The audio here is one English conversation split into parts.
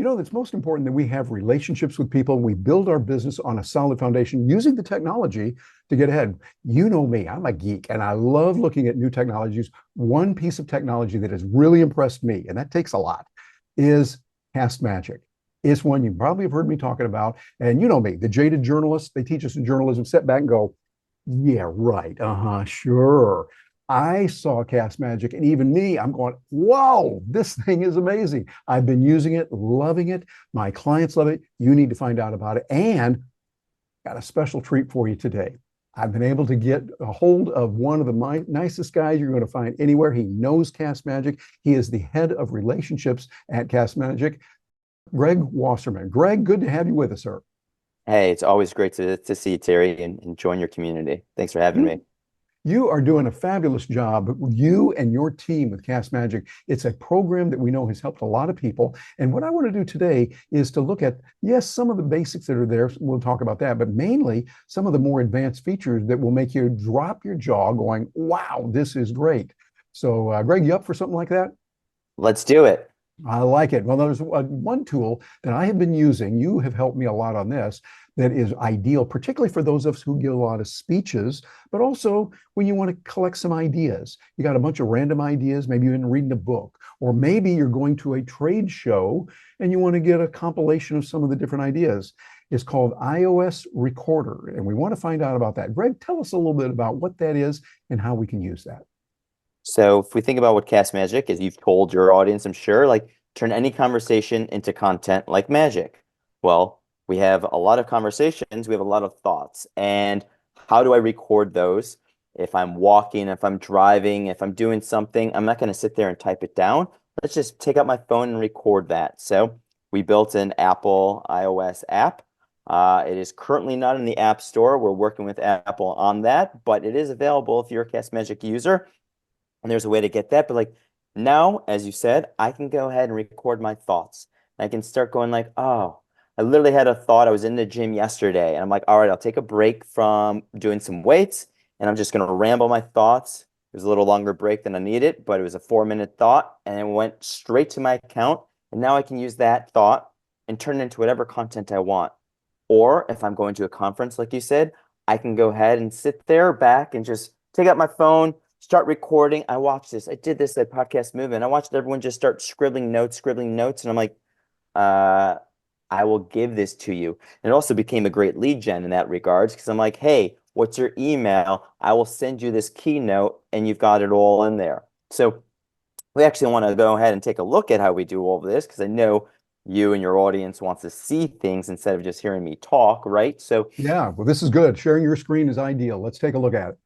It's most important that we have relationships with people. We build our business on a solid foundation using the technology to get ahead. You know me, I'm a geek and I love looking at new technologies. One piece of technology that has really impressed me, and that takes a lot, is Castmagic. It's one you probably have heard me talking about. And you know me, the jaded journalist, they teach us in journalism, sit back and go, yeah, right. Sure. I saw Castmagic, and even me, I'm going, whoa, this thing is amazing. I've been using it, loving it. My clients love it. You need to find out about it. And got a special treat for you today. I've been able to get a hold of one of the nicest guys you're going to find anywhere. He knows Castmagic. He is the head of relationships at Castmagic, Greg Wasserman. Greg, good to have you with us, sir. Hey, it's always great to see you, Terry, and join your community. Thanks for having me. You You are doing a fabulous job, you and your team with Castmagic. It's a program that we know has helped a lot of people. And what I want to do today is to look at, yes, some of the basics that are there. We'll talk about that, but mainly some of the more advanced features that will make you drop your jaw going, wow, this is great. So, Greg, you up for something like that? Let's do it. I like it. Well, there's one tool that I have been using. You have helped me a lot on this that is ideal, particularly for those of us who give a lot of speeches, but also when you want to collect some ideas. You got a bunch of random ideas. Maybe you've been reading a book, or maybe you're going to a trade show and you want to get a compilation of some of the different ideas. It's called iOS Recorder, and we want to find out about that. Greg, tell us a little bit about what that is and how we can use that. So if we think about what Castmagic is, you've told your audience, I'm sure, like turn any conversation into content like magic. Well, we have a lot of conversations, we have a lot of thoughts. And how do I record those? If I'm walking, if I'm driving, if I'm doing something, I'm not going to sit there and type it down. Let's just take out my phone and record that. So we built an Apple iOS app. It is currently not in the App Store. We're working with Apple on that, but it is available if you're a Castmagic user. And there's a way to get that. But like now, as you said, I can go ahead and record my thoughts. I can start going like, oh, I literally had a thought. I was in the gym yesterday and I'm like, all right, I'll take a break from doing some weights and I'm just going to ramble my thoughts. It was a little longer break than I needed, but it was a 4-minute thought and it went straight to my account. And now I can use that thought and turn it into whatever content I want. Or if I'm going to a conference, like you said, I can go ahead and sit there back and just take out my phone, start recording. I watched this. I did this at Podcast Movement. I watched everyone just start scribbling notes. And I'm like, I will give this to you. And it also became a great lead gen in that regards because I'm like, hey, what's your email? I will send you this keynote and you've got it all in there. So we actually want to go ahead and take a look at how we do all of this because I know you and your audience wants to see things instead of just hearing me talk, right? So Yeah, well, this is good. Sharing your screen is ideal. Let's take a look at it.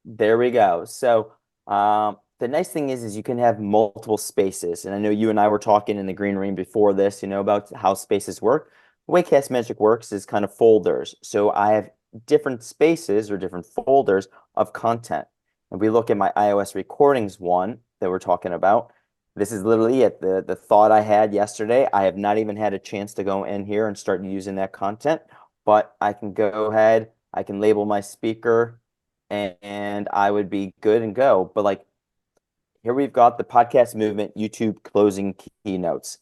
there we go. So the nice thing is you can have multiple spaces. And I know you and I were talking in the green room before this, about how spaces work. The way Castmagic works is kind of folders. So I have different spaces or different folders of content. And we look at my iOS recordings one that we're talking about. This is literally it. The thought I had yesterday. I have not even had a chance to go in here and start using that content, but I can go ahead. I can label my speaker and I would be good and go. But like here we've got the podcast movement YouTube closing keynotes.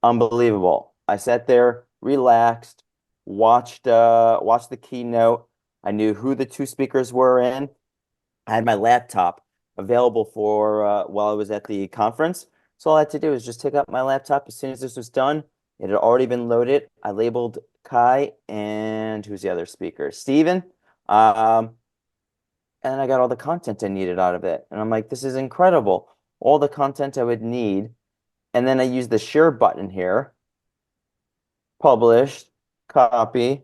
Unbelievable. I sat there, relaxed, watched the keynote. I knew who the two speakers were in. I had my laptop available for while I was at the conference. So all I had to do was just take out my laptop as soon as this was done. It had already been loaded. I labeled Kai and who's the other speaker? Steven. And I got all the content I needed out of it. And I'm like, this is incredible. All the content I would need. And then I use the share button here. Published, copy.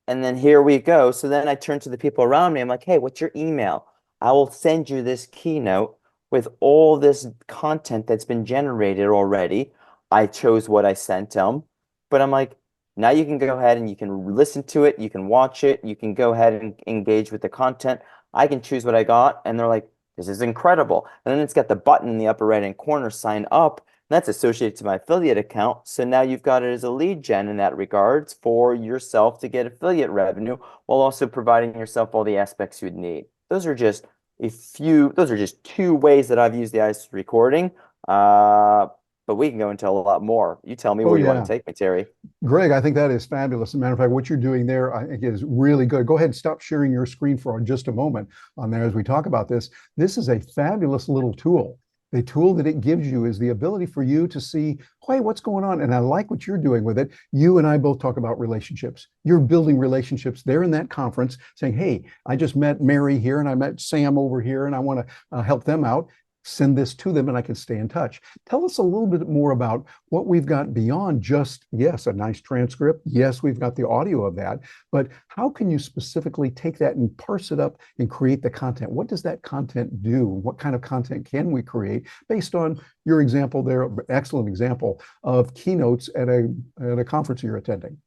And then here we go. So then I turn to the people around me. I'm like, hey, what's your email? I will send you this keynote with all this content that's been generated already. I chose what I sent them. But I'm like, now you can go ahead and you can listen to it. You can watch it. You can go ahead and engage with the content. I can choose what I got. And they're like, this is incredible. And then it's got the button in the upper right-hand corner, sign up. That's associated to my affiliate account. So now you've got it as a lead gen in that regards for yourself to get affiliate revenue while also providing yourself all the aspects you'd need. Those are just two ways that I've used the iOS recording. Uh, but we can go into a lot more. You tell me Oh where you want yeah. to take me, Terry. Greg, I think that is fabulous. As a matter of fact, what you're doing there, I think is really good. Go ahead and stop sharing your screen for just a moment on there as we talk about this. This is a fabulous little tool. The tool that it gives you is the ability for you to see, hey, what's going on? And I like what you're doing with it. You and I both talk about relationships. You're building relationships there in that conference saying, hey, I just met Mary here and I met Sam over here and I want to help them out. Send this to them and I can stay in touch. Tell us a little bit more about what we've got beyond just, yes, a nice transcript. Yes, we've got the audio of that, but how can you specifically take that and parse it up and create the content? What does that content do? What kind of content can we create based on your example there, excellent example of keynotes at a conference you're attending?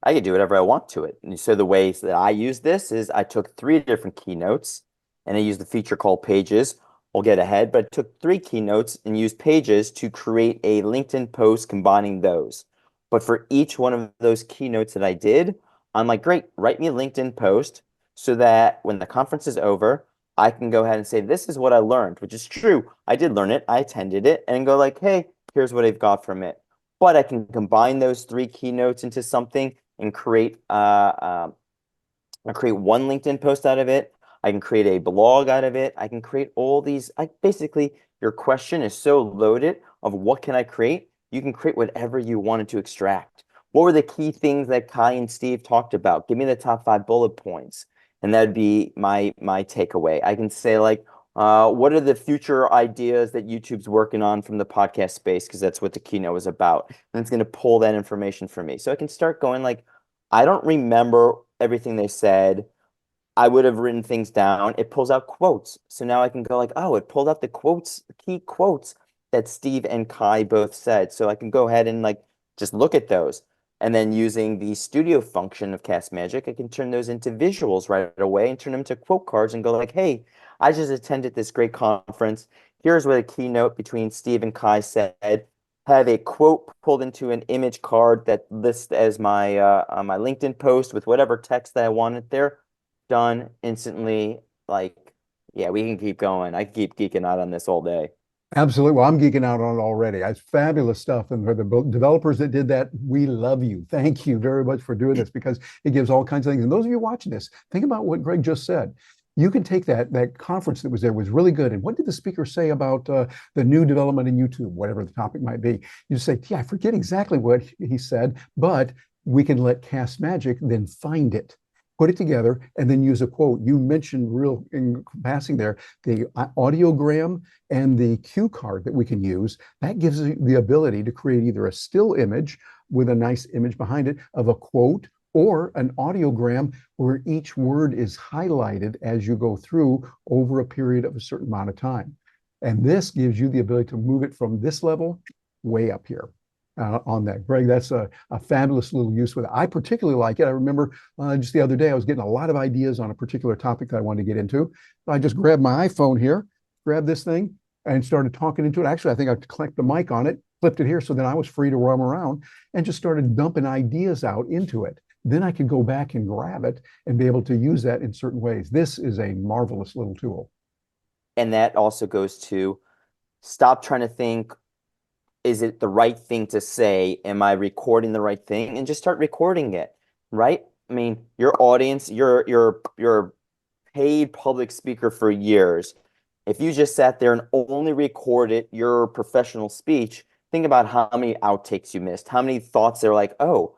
I can do whatever I want to it. And so the ways that I use this is I took three different keynotes and I used a feature called Pages. We'll get ahead, but I took three keynotes and used Pages to create a LinkedIn post combining those. But for each one of those keynotes that I did, I'm like, great, write me a LinkedIn post so that when the conference is over, I can go ahead and say, this is what I learned, which is true. I did learn it. I attended it and go like, hey, here's what I've got from it. But I can combine those three keynotes into something and create one LinkedIn post out of it. I can create a blog out of it. I can create all these. Basically, your question is so loaded of what can I create? You can create whatever you wanted to extract. What were the key things that Kai and Steve talked about? Give me the top 5 bullet points, and that'd be my takeaway. I can say like, what are the future ideas that YouTube's working on from the podcast space? Because that's what the keynote was about, and it's going to pull that information for me. So I can start going like, I don't remember everything they said. I would have written things down. It pulls out quotes. So now I can go like, oh, it pulled out the quotes, the key quotes that Steve and Kai both said. So I can go ahead and like just look at those. And then using the studio function of Castmagic, I can turn those into visuals right away and turn them into quote cards and go like, hey, I just attended this great conference. Here's what a keynote between Steve and Kai said. Have a quote pulled into an image card that lists as my LinkedIn post with whatever text that I wanted there. Done instantly. Like, yeah, we can keep going. I can keep geeking out on this all day. Absolutely. Well, I'm geeking out on it already. It's fabulous stuff. And for the developers that did that, we love you. Thank you very much for doing this because it gives all kinds of things. And those of you watching this, think about what Greg just said. You can take that conference that was there was really good. And what did the speaker say about the new development in YouTube, whatever the topic might be? You say, yeah, I forget exactly what he said, but we can let Castmagic then find it, put it together, and then use a quote. You mentioned real in passing there, the audiogram and the cue card that we can use. That gives you the ability to create either a still image with a nice image behind it of a quote or an audiogram where each word is highlighted as you go through over a period of a certain amount of time. And this gives you the ability to move it from this level way up here. On that. Greg, that's a fabulous little use with it. I particularly like it. I remember just the other day, I was getting a lot of ideas on a particular topic that I wanted to get into. I just grabbed my iPhone here, grabbed this thing, and started talking into it. Actually, I think I clicked the mic on it, flipped it here, so then I was free to roam around and just started dumping ideas out into it. Then I could go back and grab it and be able to use that in certain ways. This is a marvelous little tool. And that also goes to stop trying to think, is it the right thing to say? Am I recording the right thing? And just start recording it, right? I mean, your audience, you're paid public speaker for years. If you just sat there and only recorded your professional speech, think about how many outtakes you missed, how many thoughts they're like, oh,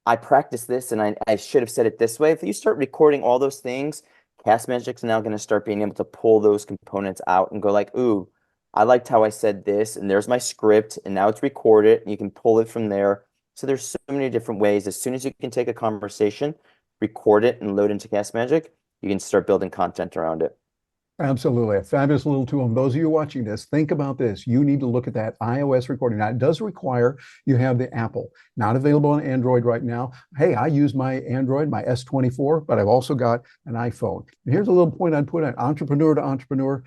I practiced this and I should have said it this way. If you start recording all those things, Castmagic's now going to start being able to pull those components out and go like, ooh, I liked how I said this, and there's my script, and now it's recorded, and you can pull it from there. So there's so many different ways. As soon as you can take a conversation, record it, and load into Castmagic, you can start building content around it. Absolutely. A fabulous little tool. And those of you watching this, think about this. You need to look at that iOS recording. Now, it does require you have the Apple. Not available on Android right now. Hey, I use my Android, my S24, but I've also got an iPhone. And here's a little point I'd put on entrepreneur to entrepreneur.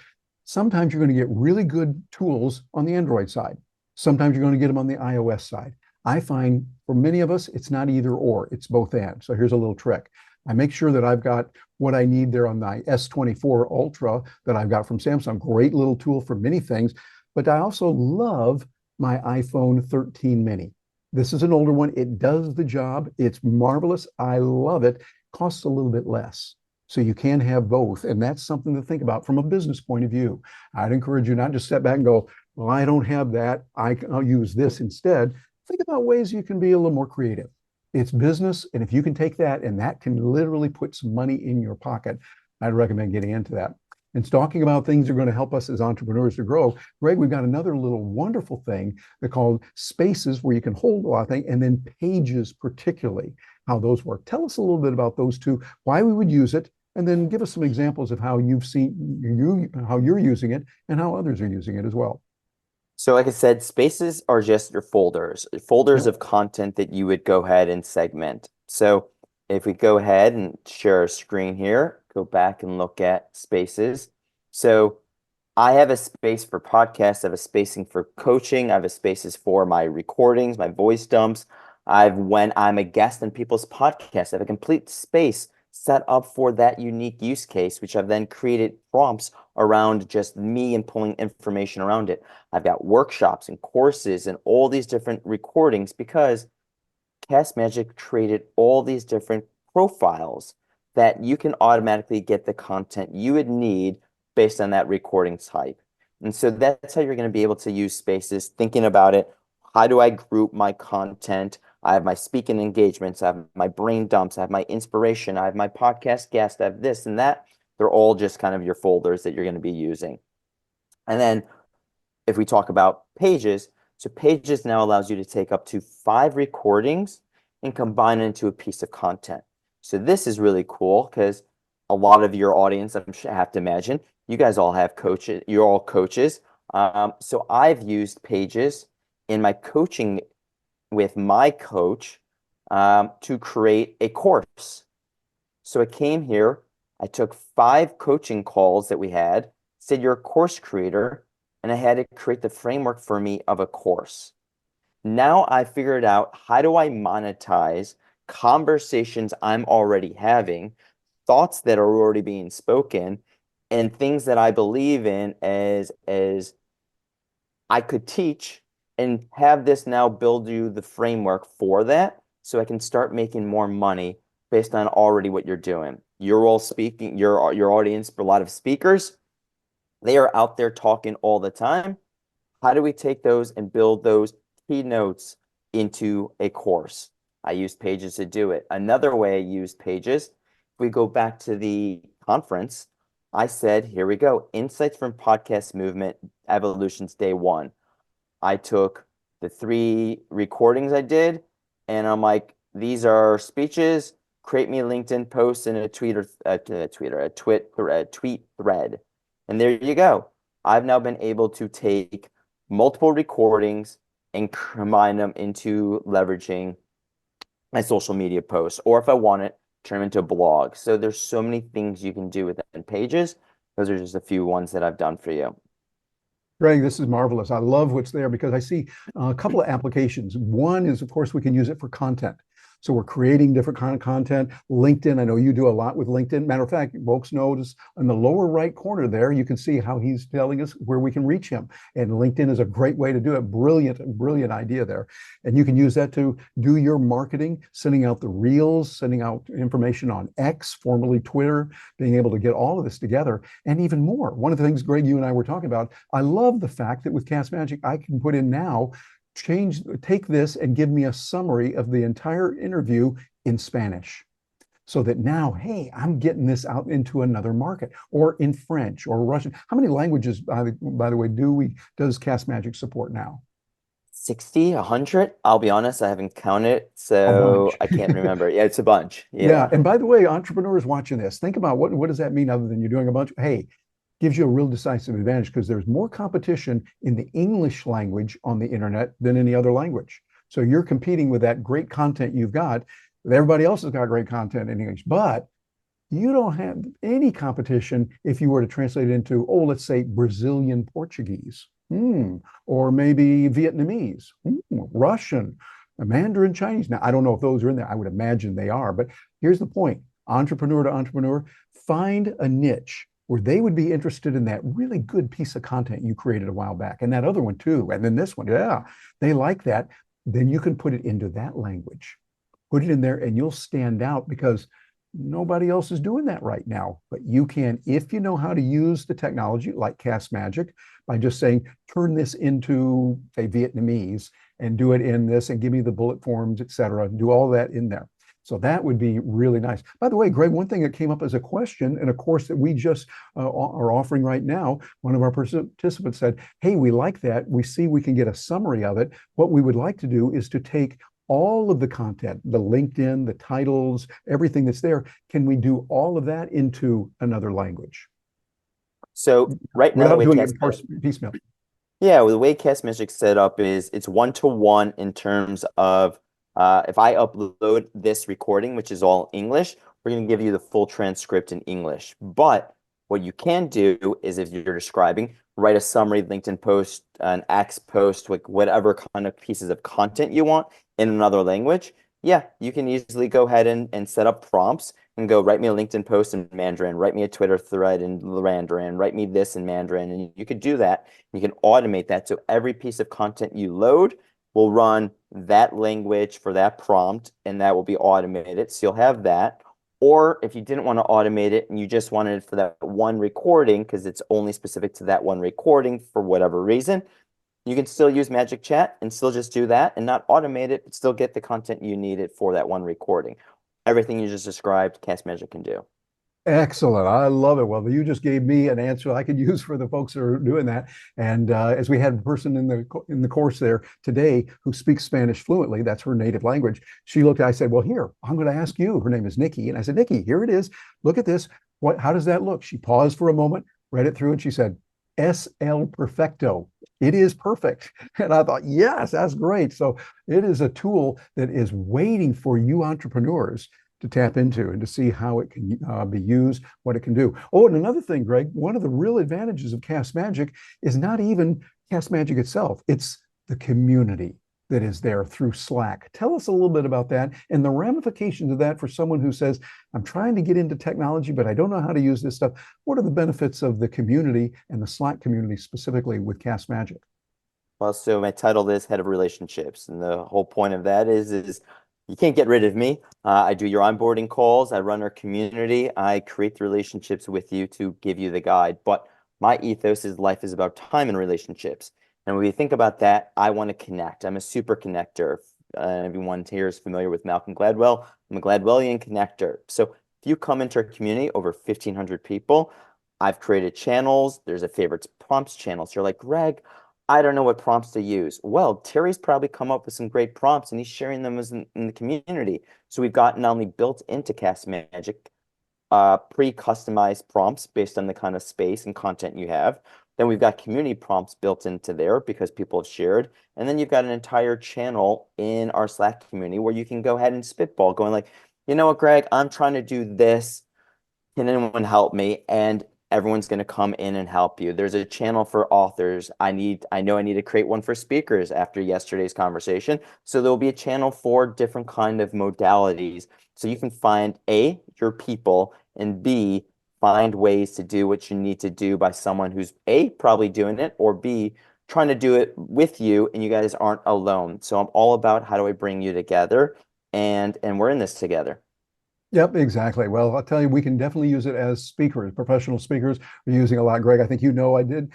Sometimes you're going to get really good tools on the Android side. Sometimes you're going to get them on the iOS side. I find for many of us, it's not either or, it's both and. So here's a little trick. I make sure that I've got what I need there on my S24 Ultra that I've got from Samsung. Great little tool for many things. but I also love my iPhone 13 mini. This is an older one. It does the job. It's marvelous. I love it. Costs a little bit less. So you can have both. And that's something to think about from a business point of view. I'd encourage you not to step back and go, well, I don't have that. I'll use this instead. Think about ways you can be a little more creative. It's business. And if you can take that and that can literally put some money in your pocket, I'd recommend getting into that. And talking about things that are going to help us as entrepreneurs to grow, Greg, we've got another little wonderful thing they're called spaces where you can hold a lot of things, and then pages, particularly how those work. Tell us a little bit about those two, why we would use it, and then give us some examples of how you've seen how you're using it and how others are using it as well. So like I said, spaces are just your folders Yep. of content that you would go ahead and segment. So if we go ahead and share a screen here, go back and look at spaces. So I have a space for podcasts, I have a spacing for coaching, I have a spaces for my recordings, my voice dumps. When I'm a guest on people's podcasts, I have a complete space set up for that unique use case, which I've then created prompts around just me and pulling information around it. I've got workshops and courses and all these different recordings because Castmagic created all these different profiles that you can automatically get the content you would need based on that recording type. And so that's how you're going to be able to use spaces, thinking about it. How do I group my content? I have my speaking engagements, I have my brain dumps, I have my inspiration, I have my podcast guest, I have this and that. They're all just kind of your folders that you're going to be using. And then if we talk about pages, so pages now allows you to take up to 5 recordings and combine it into a piece of content. So this is really cool because a lot of your audience, I have to imagine, you guys all have coaches, you're all coaches. So I've used pages in my coaching with my coach to create a course. So I came here, I took 5 coaching calls that we had, said you're a course creator, and I had to create the framework for me of a course. Now I figured out how do I monetize conversations I'm already having, thoughts that are already being spoken, and things that I believe in as I could teach and have this now build you the framework for that so I can start making more money based on already what you're doing. You're all speaking, your audience, a lot of speakers, they are out there talking all the time. How do we take those and build those keynotes into a course? I use Pages to do it. Another way I use Pages, if we go back to the conference, I said, here we go, Insights from Podcast Movement Evolutions Day 1. I took the 3 recordings I did, and I'm like, these are speeches, create me a LinkedIn post and a tweet thread. And there you go. I've now been able to take multiple recordings and combine them into leveraging my social media posts, or if I want it, turn them into a blog. So there's so many things you can do within Pages. Those are just a few ones that I've done for you. Greg, this is marvelous. I love what's there because I see a couple of applications. One is, of course, we can use it for content. So we're creating different kind of content. LinkedIn, I know you do a lot with LinkedIn. Matter of fact, folks notice in the lower right corner there, you can see how he's telling us where we can reach him. And LinkedIn is a great way to do it. Brilliant, brilliant idea there. And you can use that to do your marketing, sending out the reels, sending out information on X, formerly Twitter, being able to get all of this together and even more. One of the things, Greg, you and I were talking about, I love the fact that with Castmagic, I can put in now take this and give me a summary of the entire interview in Spanish so that now, hey, I'm getting this out into another market or in French or Russian. How many languages, by the way, does Castmagic support now? 60, 100? I'll be honest, I haven't counted, A so bunch. I can't remember. Yeah, it's a bunch. Yeah. Yeah. And by the way, entrepreneurs watching this, think about what does that mean other than you're doing a bunch? Hey, gives you a real decisive advantage because there's more competition in the English language on the internet than any other language. So you're competing with that great content you've got. Everybody else has got great content in English, but you don't have any competition if you were to translate it into, oh, let's say Brazilian Portuguese, or maybe Vietnamese, Russian, Mandarin Chinese. Now, I don't know if those are in there. I would imagine they are, but here's the point. Entrepreneur to entrepreneur, find a niche where they would be interested in that really good piece of content you created a while back, and that other one too, and then this one. Yeah, they like that. Then you can put it into that language, put it in there, and you'll stand out because nobody else is doing that right now. But you can, if you know how to use the technology like Castmagic, by just saying, turn this into, say, Vietnamese and do it in this and give me the bullet forms, et cetera, do all that in there. So that would be really nice. By the way, Greg, one thing that came up as a question in a course that we just are offering right now, one of our participants said, hey, we like that. We see we can get a summary of it. What we would like to do is to take all of the content, the LinkedIn, the titles, everything that's there. Can we do all of that into another language? So right now, the Without way doing it piecemeal. yeah, well, the way Castmagic set up is it's one-to-one in terms of if I upload this recording, which is all English, we're going to give you the full transcript in English. But what you can do is if you're describing, write a summary LinkedIn post, an X post, like whatever kind of pieces of content you want in another language. Yeah, you can easily go ahead and set up prompts and go write me a LinkedIn post in Mandarin, write me a Twitter thread in Mandarin, write me this in Mandarin. And you could do that. You can automate that. So every piece of content you load will run that language for that prompt, and that will be automated. So you'll have that. Or if you didn't want to automate it and you just wanted it for that one recording, because it's only specific to that one recording for whatever reason, you can still use Magic Chat and still just do that and not automate it, but still get the content you needed for that one recording. Everything you just described, Castmagic can do. Excellent. I love it. Well, you just gave me an answer I could use for the folks that are doing that. And as we had a person in the course there today who speaks Spanish fluently, that's her native language. She looked, I said, well, here, I'm going to ask you. Her name is Nikki. And I said, Nikki, here it is. Look at this. How does that look? She paused for a moment, read it through, and she said, SL Perfecto. It is perfect. And I thought, yes, that's great. So it is a tool that is waiting for you entrepreneurs to tap into and to see how it can be used, what it can do. Oh, and another thing, Greg, one of the real advantages of Castmagic is not even Castmagic itself, it's the community that is there through Slack. Tell us a little bit about that and the ramifications of that for someone who says, I'm trying to get into technology, but I don't know how to use this stuff. What are the benefits of the community and the Slack community specifically with Castmagic? Well, so my title is Head of Relationships, and the whole point of that is you can't get rid of me. I do your onboarding calls. I run our community. I create the relationships with you to give you the guide. But my ethos is life is about time and relationships. And when we think about that, I want to connect. I'm a super connector. Everyone here is familiar with Malcolm Gladwell. I'm a Gladwellian connector. So if you come into our community, over 1,500 people, I've created channels. There's a favorites prompts channel. So you're like, Greg, I don't know what prompts to use. Well, Terry's probably come up with some great prompts and he's sharing them in the community. So we've got not only built into Castmagic pre-customized prompts based on the kind of space and content you have. Then we've got community prompts built into there because people have shared. And then you've got an entire channel in our Slack community where you can go ahead and spitball going like, you know what, Greg, I'm trying to do this. Can anyone help me? And everyone's going to come in and help you. There's a channel for authors. I know I need to create one for speakers after yesterday's conversation. So there'll be a channel for different kind of modalities. So you can find A, your people, and B, find ways to do what you need to do by someone who's A, probably doing it, or B, trying to do it with you and you guys aren't alone. So I'm all about how do I bring you together and we're in this together. Yep, exactly. Well, I'll tell you, we can definitely use it as speakers, professional speakers. We're using a lot. Greg, I think you know I did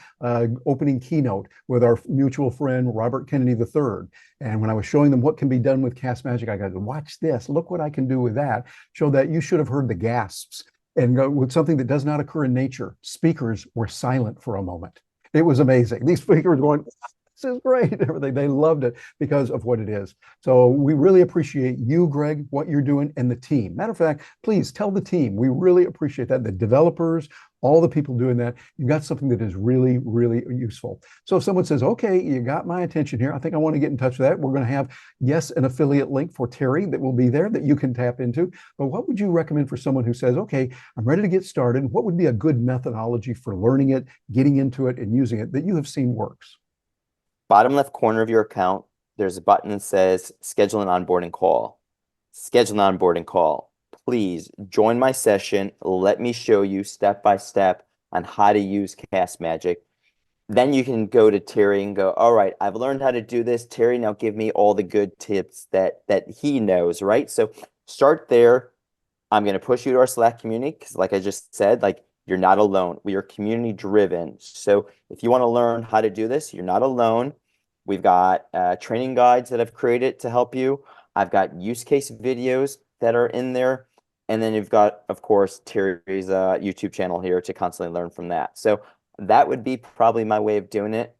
opening keynote with our mutual friend, Robert Kennedy III. And when I was showing them what can be done with Castmagic, I got to watch this, look what I can do with that. Show that you should have heard the gasps. And with something that does not occur in nature, speakers were silent for a moment. It was amazing. These speakers going, this is great. Everything. They loved it because of what it is. So we really appreciate you, Greg, what you're doing, and the team. Matter of fact, please tell the team. We really appreciate that. The developers, all the people doing that. You've got something that is really, really useful. So if someone says, okay, you got my attention here, I think I want to get in touch with that. We're going to have, yes, an affiliate link for Terry that will be there that you can tap into. But what would you recommend for someone who says, okay, I'm ready to get started? What would be a good methodology for learning it, getting into it, and using it that you have seen works? Bottom left corner of your account, there's a button that says schedule an onboarding call. Schedule an onboarding call. Please join my session. Let me show you step by step on how to use Castmagic. Then you can go to Terry and go, all right, I've learned how to do this. Terry, now give me all the good tips that he knows, right? So start there. I'm going to push you to our Slack community because, like I just said, like you're not alone. We are community driven. So if you want to learn how to do this, you're not alone. We've got training guides that I've created to help you. I've got use case videos that are in there. And then you've got, of course, Terry's YouTube channel here to constantly learn from that. So that would be probably my way of doing it.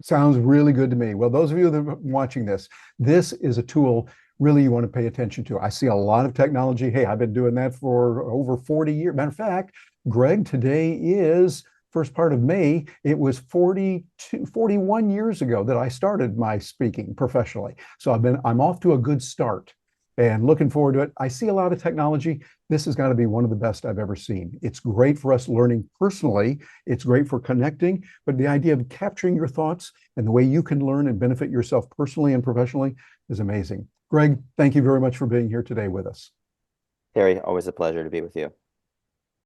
Sounds really good to me. Well, those of you that are watching this, this is a tool really you want to pay attention to. I see a lot of technology. Hey, I've been doing that for over 40 years. Matter of fact, Greg, today is first part of May. It was 41 years ago that I started my speaking professionally. So I'm off to a good start and looking forward to it. I see a lot of technology. This has got to be one of the best I've ever seen. It's great for us learning personally. It's great for connecting, but the idea of capturing your thoughts and the way you can learn and benefit yourself personally and professionally is amazing. Greg, thank you very much for being here today with us. Terry, always a pleasure to be with you.